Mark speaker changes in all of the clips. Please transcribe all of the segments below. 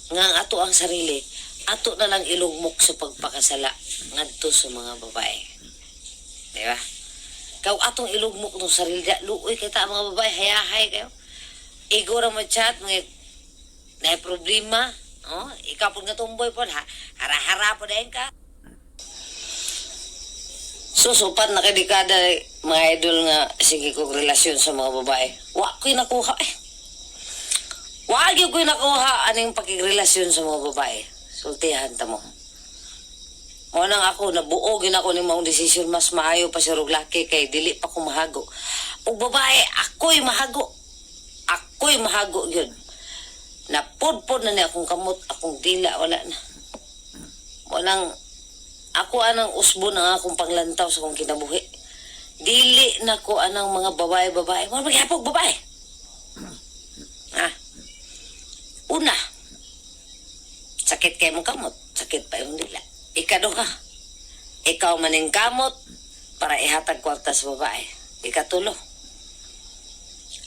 Speaker 1: nga ang ato ang sarili, ato na lang ilugmok sa pagpakasala ngadto sa mga babae. Di ba? Kaw atong ilugmok ng sarili, luoy kita mga babae, hayahay kayo. Igo ra mo chat, mga na problema, oh, ikaw po nga tumboy po, hara-hara po dahil ka. Susupat na kadikada mga idol nga sige kong relasyon sa mga babae. Wa ko'y nakuha eh. Wa ko'y nakuha aning pakigrelasyon sa mga babae. Sultihan ta mo. Mo nang ako nabuogin ako ni maong desisyon mas maayo pa si laki kay dili pa ko mahago. Og babae ako'y mahago. Ako'y mahago yun. Napodpod na ni akong kamot, akong dila wala na. Mo nang ako anang usbo ng akong panglantaw sa akong kinabuhi. Dili na ko anang mga babae-babae. Mo magyapog babae. Ha? Una, sakit kayo mong kamot, sakit pa yung dila. Ikaduha, ikaw maning kamot para ihatag kwarta sa babae. Ikatulo,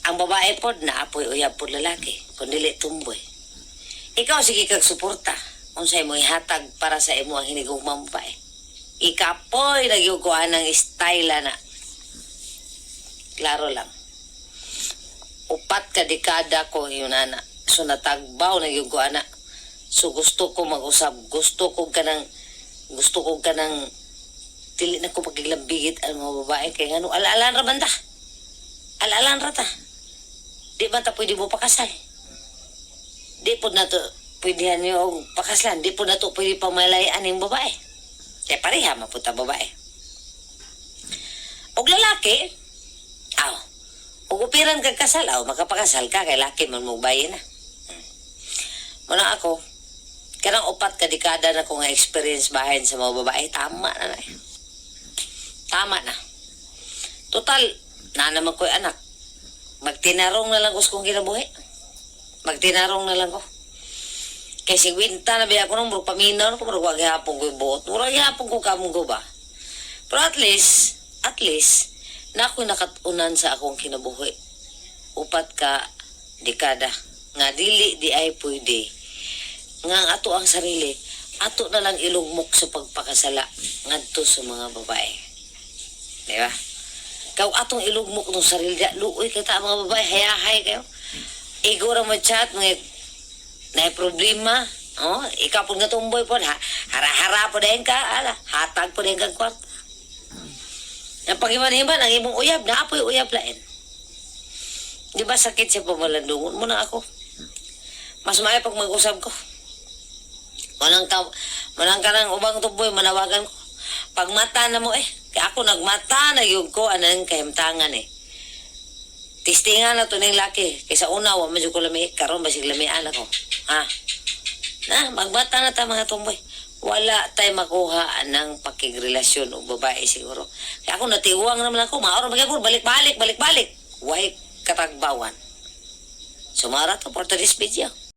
Speaker 1: ang babae pod naapoy uyab pod lalaki, kung dili tumboy. Ikaw sige kag suporta, unsay mo ihatag para sa imo ang hinigugmang babae. Ikapoy nagyuguan ng style na. Klaro lang. Upat ka dekada ko yun ana. So natagbaw na yung ana. So gusto ko mag-usap. Gusto ko kanang dili na ko pagiglambigit ang mga babae. Kaya nga alalan ra banda. Alalan ra ta. Di ba ta pwede mo pakasal? Di po na to pwede niyo pakaslan. Di po na to pwede pamalayaan yung babae. Kaya pareha mapunta babae. Og lalaki, og upiran kag kasal, makapakasal ka, kay laki man mo bayin na. Muna ako, kanang upat ka dekada na ko nga experience bahin sa mga babae, tama na na. Tama na. Total, na naman ko'y anak. Magtinarong na lang ko sa kong kinabuhi. Magtinarong na lang ko. Kay si Winta na biya ko nung murag paminaw ko murag wag hapon ko buot. Murag hapon ko kamong go ba. Pero at least na ako'y nakatunan sa akong kinabuhi. Upat ka dekada nga dili di ay pwede. Nga ang ato ang sarili, ato na lang ilugmok sa pagpakasala ngadto sa mga babae. Di ba? Kaw atong ilugmok ng sarili, luoy kita mga babae, hayahay kayo. Igo ra mo chat, mga na problema, oh, ikaw po nga tumboy po, hara-hara po dahil ka, hatag po dahil ka kwarta. Ang pag-iman-iman, ang imong uyab, naapoy uyab lain. Di ba sakit siya pamalandungon mo na ako? Mas maya pag mag-usap ko. Manang ka ng ubang tumboy, manawagan ko. Pag mata na mo kaya ako nagmata na yung ko, anang kahimtangan Tistingan na to ng laki. Kaysa una, medyo ko lami, karon basig lamian ako. Ha? Na, magbata na ta mga tumboy. Wala tayo makuha ng pakigrelasyon o babae siguro. Kaya ako natiwang naman ako, maoro magiging balik-balik. Huwag katagbawan. Sumara to for today's video.